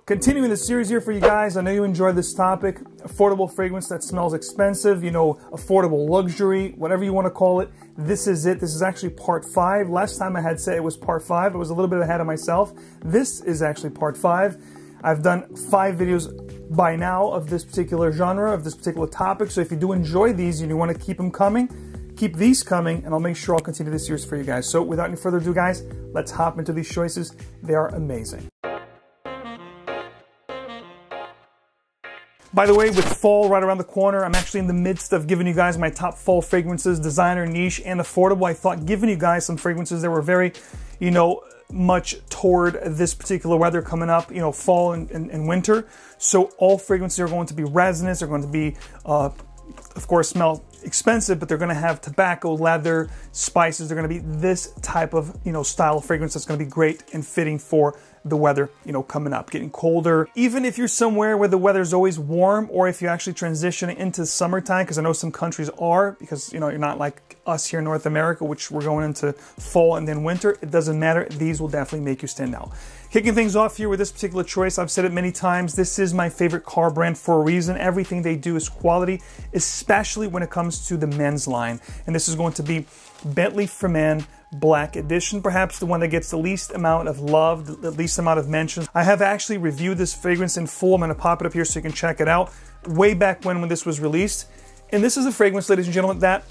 Continuing the series here for you guys, I know you enjoyed this topic. Affordable fragrance that smells expensive, you know, affordable luxury, whatever you want to call it. This is it. This is actually part 5. Last time I had said it was part 5. I was a little bit ahead of myself. This is actually part 5. I've done 5 videos by now of this particular genre, of this particular topic. So if you do enjoy these and you want to keep them coming, keep these coming, and I'll make sure I'll continue this series for you guys. So without any further ado, guys, let's hop into these choices. They are amazing. By the way, with fall right around the corner, I'm actually in the midst of giving you guys my top fall fragrances, designer, niche, and affordable. I thought giving you guys some fragrances that were very, you know, much toward this particular weather coming up, you know, fall and winter. So all fragrances are going to be resinous. They're going to be, of course, smell expensive, but they're going to have tobacco, leather, spices. They're going to be this type of, you know, style of fragrance that's going to be great and fitting for the weather, you know, coming up, getting colder. Even if you're somewhere where the weather is always warm, or if you're actually transitioning into summertime, because I know some countries are, because, you know, you're not like us here in North America, which we're going into fall and then winter. It doesn't matter. These will definitely make you stand out. Kicking things off here with this particular choice, I've said it many times, this is my favorite car brand for a reason. Everything they do is quality, especially when it comes to the men's line. And this is going to be Bentley for Men Black Edition, perhaps the one that gets the least amount of love, the least amount of mentions. I have actually reviewed this fragrance in full. I'm going to pop it up here so you can check it out. Way back when this was released. And this is a fragrance, ladies and gentlemen, that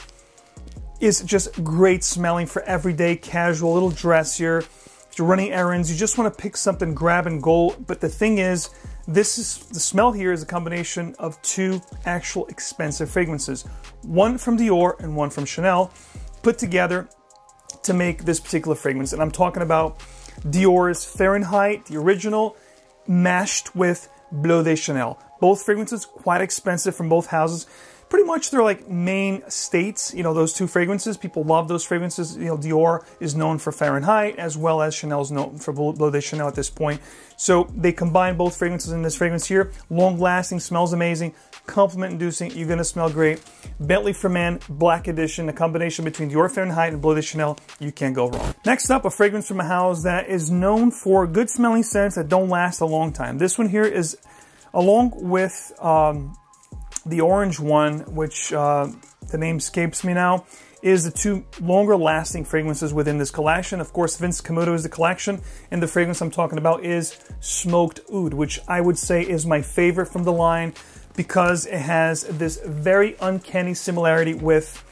is just great smelling for everyday, casual, a little dressier. If you're running errands, you just want to pick something, grab and go. But the thing is, the smell here is a combination of 2 actual expensive fragrances. One from Dior and one from Chanel, put together to make this particular fragrance. And I'm talking about Dior's Fahrenheit, the original, mashed with Bleu de Chanel. Both fragrances quite expensive from both houses. Pretty much they're like main states, you know, those 2 fragrances. People love those fragrances. You know, Dior is known for Fahrenheit, as well as Chanel's known for Bleu de Chanel at this point. So they combine both fragrances in this fragrance here. Long lasting, smells amazing, compliment inducing. You're going to smell great. Bentley for Men Black Edition, a combination between Dior Fahrenheit and Bleu de Chanel. You can't go wrong. Next up, a fragrance from a house that is known for good smelling scents that don't last a long time. This one here is, along with the orange one, which the name escapes me now, is the 2 longer lasting fragrances within this collection. Of course, Vince CAMUTO is the collection, and the fragrance I'm talking about is Smoked Oud, which I would say is my favorite from the line because it has this very uncanny similarity with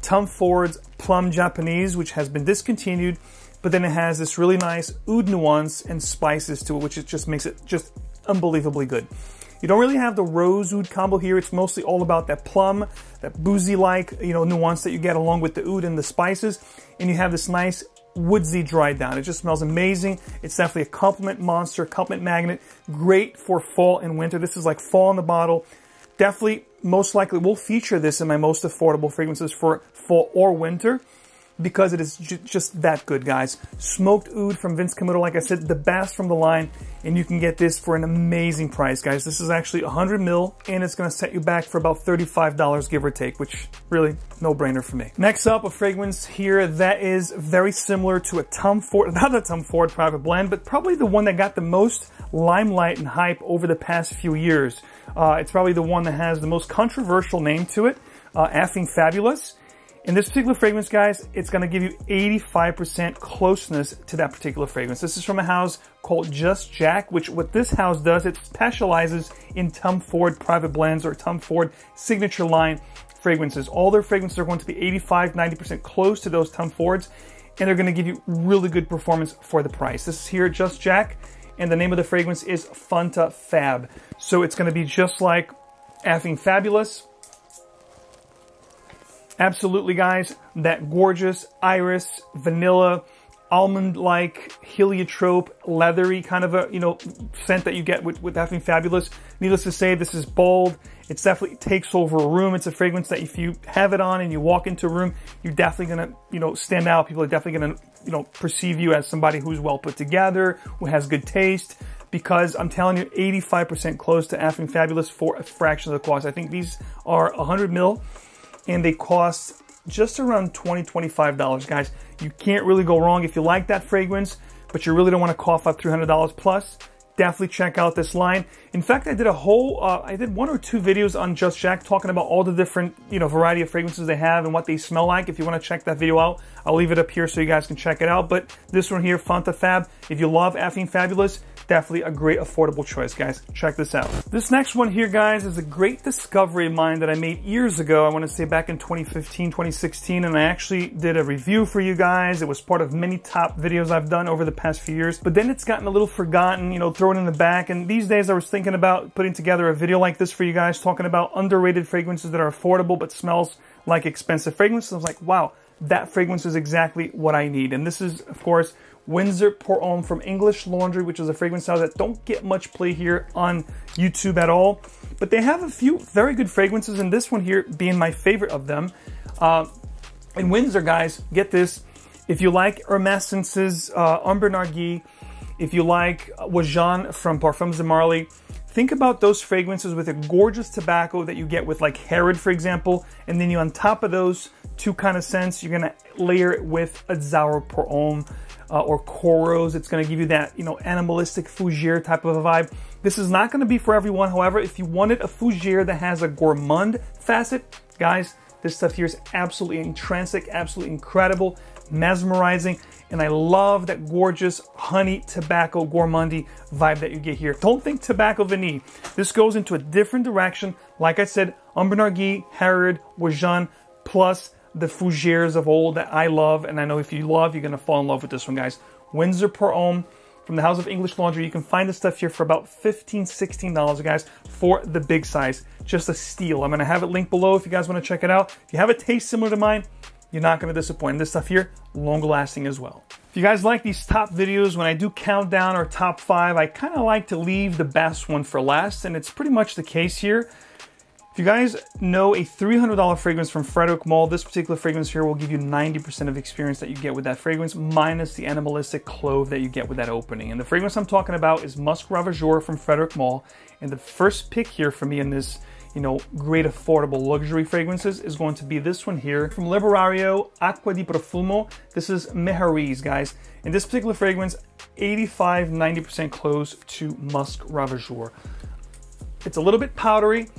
Tom Ford's Plum Japanese, which has been discontinued, but then it has this really nice oud nuance and spices to it, which it just makes it just unbelievably good. You don't really have the rose oud combo here. It's mostly all about that plum, that boozy-like, you know, nuance that you get along with the oud and the spices. And you have this nice woodsy dry down. It just smells amazing. It's definitely a compliment monster, compliment magnet. Great for fall and winter. This is like fall in the bottle. Definitely, most likely, will feature this in my most affordable fragrances for fall or winter, because it is just that good, guys. Smoked Oud from Vince CAMUTO, like I said, the best from the line, and you can get this for an amazing price, guys. This is actually 100 ml, and it's going to set you back for about $35, give or take, which really no-brainer for me. Next up, a fragrance here that is very similar to a Tom Ford, not a Tom Ford private blend, but probably the one that got the most limelight and hype over the past few years. It's probably the one that has the most controversial name to it, Effing Fabulous. In this particular fragrance, guys, it's going to give you 85% closeness to that particular fragrance. This is from a house called Just Jack, which what this house does, it specializes in Tom Ford private blends or Tom Ford signature line fragrances. All their fragrances are going to be 85-90% close to those Tom Fords, and they're going to give you really good performance for the price. This is here at Just Jack, and the name of the fragrance is Fanta Fab. So it's going to be just like Effing Fabulous. Absolutely, guys, that gorgeous iris, vanilla, almond-like, heliotrope, leathery kind of a, you know, scent that you get with Effing Fabulous. Needless to say, this is bold. It definitely takes over a room. It's a fragrance that if you have it on and you walk into a room, you're definitely going to, you know, stand out. People are definitely going to, you know, perceive you as somebody who's well put together, who has good taste, because I'm telling you, 85% close to Effing Fabulous for a fraction of the cost. I think these are 100 ml. And they cost just around $20, $25, guys. You can't really go wrong if you like that fragrance, but you really don't want to cough up $300 plus. definitely check out this line. In fact, I did a whole, I did 1 or 2 videos on Just Jack talking about all the different, variety of fragrances they have and what they smell like. If you want to check that video out, I'll leave it up here so you guys can check it out. But this one here, Fanta Fab, if you love Affine Fabulous, definitely a great affordable choice, guys. Check this out. This next one here, guys, is a great discovery of mine that I made years ago. I want to say back in 2015, 2016, and I actually did a review for you guys. It was part of many top videos I've done over the past few years, but then it's gotten a little forgotten, thrown in the back. And these days I was thinking about putting together a video like this for you guys, talking about underrated fragrances that are affordable but smells like expensive fragrances. I was like, wow, that fragrance is exactly what I need. And this is, of course, Windsor Pour Homme from English Laundry, which is a fragrance house that don't get much play here on YouTube at all. But they have a few very good fragrances, and this one here being my favorite of them. In Windsor, guys, get this. If you like Hermessence's Amber Narguilé, if you like Wajan from Parfums de Marly, think about those fragrances with a gorgeous tobacco that you get with like Herod, for example, and then you, on top of those two kind of scents, you're gonna layer it with a Zauer Pour Homme or Coros. It's gonna give you that, animalistic fougere type of a vibe. This is not gonna be for everyone. However, if you wanted a fougere that has a gourmand facet, guys, this stuff here is absolutely intrinsic, absolutely incredible, mesmerizing, and I love that gorgeous honey tobacco gourmandy vibe that you get here. Don't think tobacco vanille. This goes into a different direction. Like I said, Amber Narguilé, Herod, Wajan, plus the fougères of old that I love, and I know if you love, you're gonna fall in love with this one, guys. Windsor Pour Homme from the House of English Laundry. You can find this stuff here for about $15, $16, guys, for the big size. Just a steal. I'm gonna have it linked below if you guys wanna check it out. If you have a taste similar to mine, you're not gonna disappoint. This stuff here, longer lasting as well. If you guys like these top videos, when I do countdown or top 5, I kind of like to leave the best one for last, and it's pretty much the case here. If you guys know a $300 fragrance from Frederick Malle, this particular fragrance here will give you 90% of the experience that you get with that fragrance, minus the animalistic clove that you get with that opening. And the fragrance I'm talking about is Musc Ravageur from Frederick Malle. And the first pick here for me in this, great affordable luxury fragrances is going to be this one here from Liberario Acqua di Profumo. This is Mehariz, guys. In this particular fragrance, 85–90% close to Musc Ravageur. It's a little bit powdery,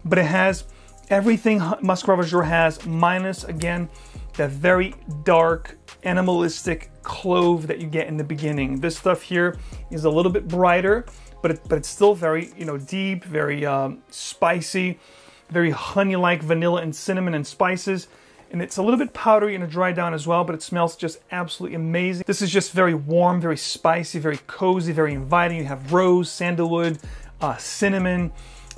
but it has everything Musc Ravageur has, minus, again, that very dark, animalistic clove that you get in the beginning. This stuff here is a little bit brighter, but it's still very, deep, very spicy, very honey-like vanilla and cinnamon and spices. And it's a little bit powdery and a dry down as well, but it smells just absolutely amazing. This is just very warm, very spicy, very cozy, very inviting. You have rose, sandalwood, cinnamon,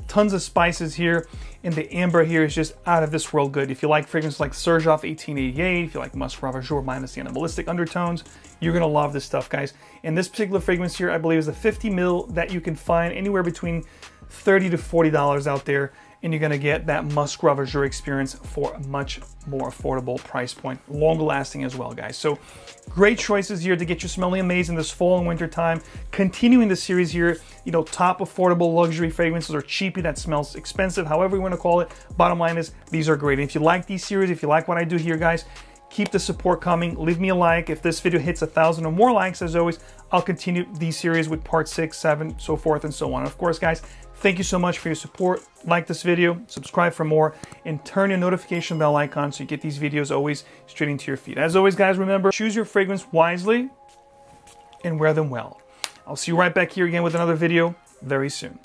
tons of spices here, and the amber here is just out of this world good. If you like fragrances like Serjoff 1888, if you like Musc Ravageur minus the animalistic undertones, you're gonna love this stuff, guys. And this particular fragrance here, I believe, is a 50 ml that you can find anywhere between $30 to $40 out there, and you're gonna get that Musc Ravageur experience for a much more affordable price point, longer lasting as well, guys. So great choices here to get you smelling amazing this fall and winter time. Continuing the series here, top affordable luxury fragrances or cheapy that smells expensive, however you want to call it. Bottom line is, these are great. And if you like these series, if you like what I do here, guys, keep the support coming. Leave me a like. If this video hits 1,000 or more likes, as always, I'll continue these series with part 6, 7, so forth and so on. Of course, guys, thank you so much for your support. Like this video, subscribe for more, and turn your notification bell icon so you get these videos always straight into your feed. As always, guys, remember, choose your fragrance wisely and wear them well. I'll see you right back here again with another video very soon.